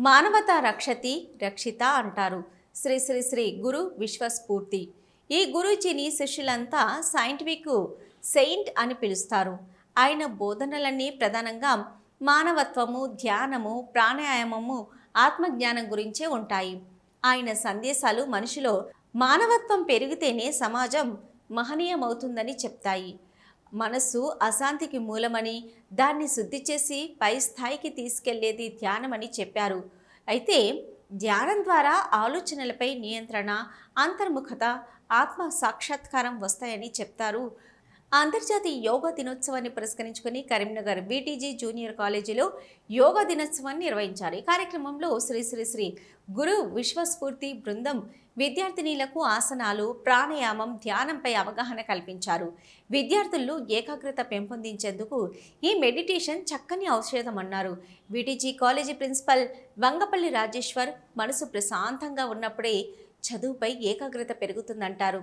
మానవతా రక్షతి రక్షిత అంటారు. శ్రీ శ్రీ శ్రీ గురు విశ్వస్ఫూర్తి. ఈ గురూజీని శిష్యులంతా సైంటిఫిక్ సెయింట్ అని పిలుస్తారు. ఆయన బోధనలన్నీ ప్రధానంగా మానవత్వము, ధ్యానము, ప్రాణాయామము, ఆత్మజ్ఞానం గురించే ఉంటాయి. ఆయన సందేశాలు మనిషిలో మానవత్వం పెరిగితేనే సమాజం మహనీయమవుతుందని చెప్తాయి. మనస్సు అశాంతికి మూలమని, దాన్ని శుద్ధి చేసి పై స్థాయికి తీసుకెళ్లేది ధ్యానమని చెప్పారు. అయితే ధ్యానం ద్వారా ఆలోచనలపై నియంత్రణ, అంతర్ముఖత, ఆత్మ సాక్షాత్కారం వస్తాయని చెప్తారు. అంతర్జాతీయ యోగా దినోత్సవాన్ని పురస్కరించుకుని కరీంనగర్ బీటీజీ జూనియర్ కాలేజీలో యోగా దినోత్సవాన్ని నిర్వహించారు. ఈ కార్యక్రమంలో శ్రీ శ్రీ శ్రీ గురు విశ్వస్ఫూర్తి బృందం విద్యార్థినీలకు ఆసనాలు, ప్రాణాయామం, ధ్యానంపై అవగాహన కల్పించారు. విద్యార్థుల్లో ఏకాగ్రత పెంపొందించేందుకు ఈ మెడిటేషన్ చక్కని ఔషధం అన్నారు. BTG college principal Vangapalli Rajeshwar, మనసు ప్రశాంతంగా ఉన్నప్పుడే చదువుపై ఏకాగ్రత పెరుగుతుందంటారు.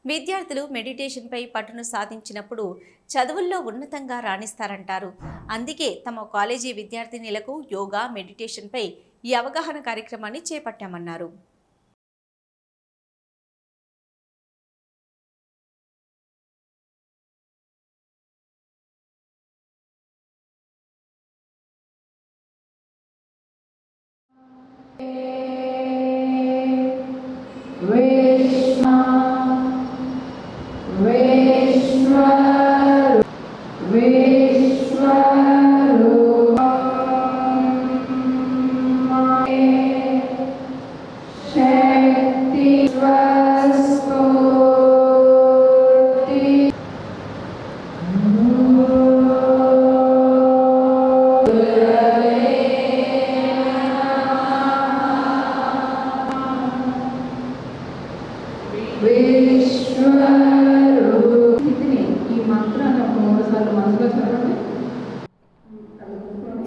విద్యార్థులు మెడిటేషన్పై పట్టును సాధించినప్పుడు చదువుల్లో ఉన్నతంగా రాణిస్తారంటారు. అందుకే తమ కాలేజీ విద్యార్థినిలకు యోగా, మెడిటేషన్పై ఈ అవగాహన కార్యక్రమాన్ని చేపట్టామన్నారు.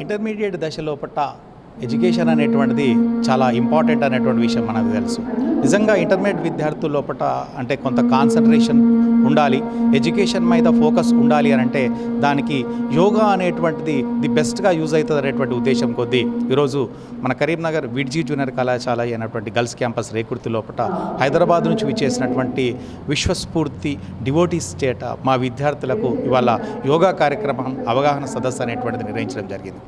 ఇంటర్మీడియట్ దశలోపట ఎడ్యుకేషన్ అనేటువంటిది చాలా ఇంపార్టెంట్ అనేటువంటి విషయం మనకు తెలుసు. నిజంగా ఇంటర్మీడియట్ విద్యార్థుల లోపట అంటే కొంత కాన్సన్ట్రేషన్ ఉండాలి, ఎడ్యుకేషన్ మీద ఫోకస్ ఉండాలి అని అంటే దానికి యోగా అనేటువంటిది ది బెస్ట్గా యూజ్ అవుతుంది అనేటువంటి ఉద్దేశం కొద్దీ ఈరోజు మన కరీంనగర్ బీటీజీ జూనియర్ కళాశాల అయినటువంటి గర్ల్స్ క్యాంపస్ రేకుర్తి లోపట హైదరాబాద్ నుంచి విచ్చేసినటువంటి విశ్వస్ఫూర్తి డివోటీస్ చేత మా విద్యార్థులకు ఇవాళ యోగా కార్యక్రమం అవగాహన సదస్సు అనేటువంటిది నిర్వహించడం జరిగింది.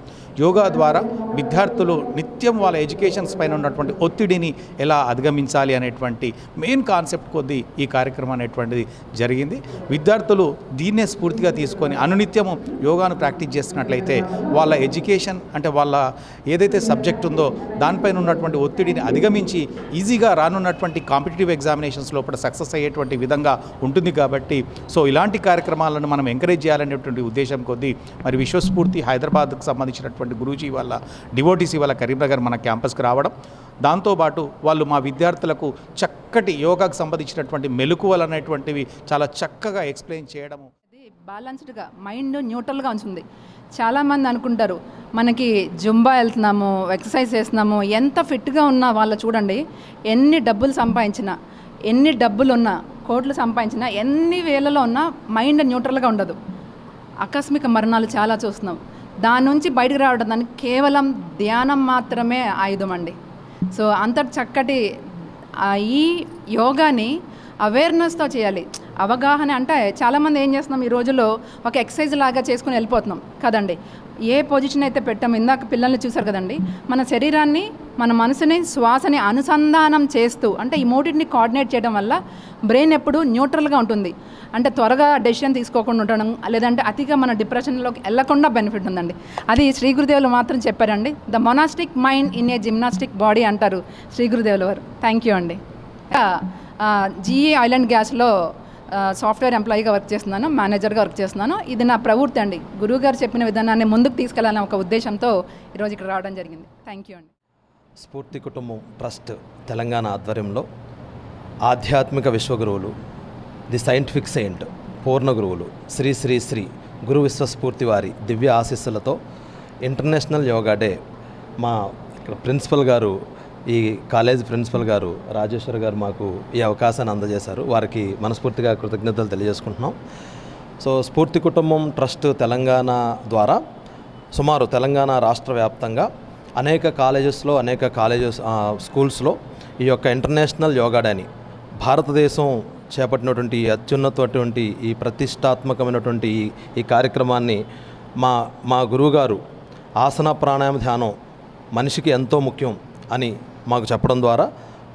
యోగా ద్వారా విద్యార్థులు నిత్యం వాళ్ళ ఎడ్యుకేషన్స్ పైన ఉన్నటువంటి ఒత్తిడిని ఎలా అధిగమించాలి అనేటువంటి మెయిన్ కాన్సెప్ట్ కొద్దీ ఈ కార్యక్రమం అనేటువంటిది జరిగింది. విద్యార్థులు దీన్నే స్ఫూర్తిగా తీసుకొని అనునిత్యము యోగాను ప్రాక్టీస్ చేస్తున్నట్లయితే వాళ్ళ ఎడ్యుకేషన్ అంటే వాళ్ళ ఏదైతే సబ్జెక్ట్ ఉందో దానిపైన ఉన్నటువంటి ఒత్తిడిని అధిగమించి ఈజీగా రానున్నటువంటి కాంపిటేటివ్ ఎగ్జామినేషన్స్ లోపల సక్సెస్ అయ్యేటువంటి విధంగా ఉంటుంది. కాబట్టి సో ఇలాంటి కార్యక్రమాలను మనం ఎంకరేజ్ చేయాలనేటువంటి ఉద్దేశం కొద్దీ మరి విశ్వస్ఫూర్తి హైదరాబాద్కు సంబంధించినటువంటి గురూజీ వాళ్ళ డివోటీసీ వాళ్ళ కరీంనగర్ మన క్యాంపస్కి రావడం, దాంతోపాటు వాళ్ళు మా విద్యార్థులకు చక్కటి యోగాకు సంబంధించినటువంటి మెలకువలు అనేటువంటివి చాలా చక్కగా ఎక్స్ప్లెయిన్ చేయడము. బ్యాలెన్స్డ్గా మైండ్ న్యూట్రల్గా ఉంచుంది. చాలామంది అనుకుంటారు మనకి జుంబా వెళ్తున్నాము, ఎక్సర్సైజ్ చేస్తున్నాము, ఎంత ఫిట్గా ఉన్నా వాళ్ళు చూడండి ఎన్ని డబ్బులు సంపాదించినా, ఎన్ని డబ్బులు ఉన్నా, కోట్లు సంపాదించినా, ఎన్ని వేలలో ఉన్నా మైండ్ న్యూట్రల్గా ఉండదు. ఆకస్మిక మరణాలు చాలా చూస్తున్నాం. దాని నుంచి బయటకు రావడం దానికి కేవలం ధ్యానం మాత్రమే ఆయుధం అండి. సో అంత చక్కటి ఈ యోగాని అవేర్నెస్తో చేయాలి. అవగాహన అంటే చాలామంది ఏం చేస్తున్నాం ఈ రోజుల్లో ఒక ఎక్సర్సైజ్ లాగా చేసుకుని వెళ్ళిపోతున్నాం కదండి. ఏ పొజిషన్ అయితే పెట్టాము, ఇందాక పిల్లల్ని చూసారు కదండి, మన శరీరాన్ని, మన మనసుని, శ్వాసని అనుసంధానం చేస్తూ అంటే ఈ మూడింటిని కోఆర్డినేట్ చేయడం వల్ల బ్రెయిన్ ఎప్పుడు న్యూట్రల్గా ఉంటుంది. అంటే త్వరగా డెసిషన్ తీసుకోకుండా ఉండడం, లేదంటే అతిగా మన డిప్రెషన్లోకి వెళ్ళకుండా బెనిఫిట్ ఉందండి. అది శ్రీ గురుదేవులు మాత్రం చెప్పారండి. The monastic mind in a gymnastic body అంటారు శ్రీ గురుదేవులు వారు. థ్యాంక్ యూ అండి. జీఈ ఆయిల్ అండ్ గ్యాస్లో సాఫ్ట్వేర్ ఎంప్లాయీగా వర్క్ చేస్తున్నాను, మేనేజర్గా వర్క్ చేస్తున్నాను. ఇది నా ప్రవృత్తి అండి. గురువు గారు చెప్పిన విధానాన్ని ముందుకు తీసుకెళ్లాలనే ఒక ఉద్దేశంతో ఈరోజు ఇక్కడ రావడం జరిగింది. థ్యాంక్ యూ అండి. స్ఫూర్తి కుటుంబం ట్రస్ట్ తెలంగాణ ఆధ్వర్యంలో ఆధ్యాత్మిక విశ్వగురువులు, ది సైంటిఫిక్ సెయింట్, పూర్ణ గురువులు శ్రీ శ్రీ శ్రీ గురు విశ్వస్ఫూర్తి వారి దివ్య ఆశీస్సులతో ఇంటర్నేషనల్ యోగా డే మా ఇక్కడ ప్రిన్సిపల్ గారు, ఈ కాలేజ్ ప్రిన్సిపల్ గారు రాజేశ్వర్ గారు మాకు ఈ అవకాశాన్ని అందజేశారు. వారికి మనస్ఫూర్తిగా కృతజ్ఞతలు తెలియజేసుకుంటున్నాం. సో స్ఫూర్తి కుటుంబం ట్రస్ట్ తెలంగాణ ద్వారా సుమారు తెలంగాణ రాష్ట్ర వ్యాప్తంగా అనేక కాలేజెస్ స్కూల్స్లో ఈ యొక్క ఇంటర్నేషనల్ యోగా డేని భారతదేశం చేపట్టినటువంటి ఈ అత్యున్నతమైనటువంటి ఈ ప్రతిష్టాత్మకమైనటువంటి ఈ కార్యక్రమాన్ని మా గురువుగారు ఆసన ప్రాణాయామ ధ్యానం మనిషికి ఎంతో ముఖ్యం అని మాకు చెప్పడం ద్వారా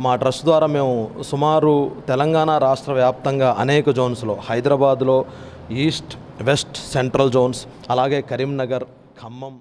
మా ట్రస్ట్ ద్వారా మేము సుమారు తెలంగాణ రాష్ట్ర వ్యాప్తంగా అనేక జోన్స్లో హైదరాబాద్లో ఈస్ట్, వెస్ట్, సెంట్రల్ జోన్స్, అలాగే కరీంనగర్, ఖమ్మం,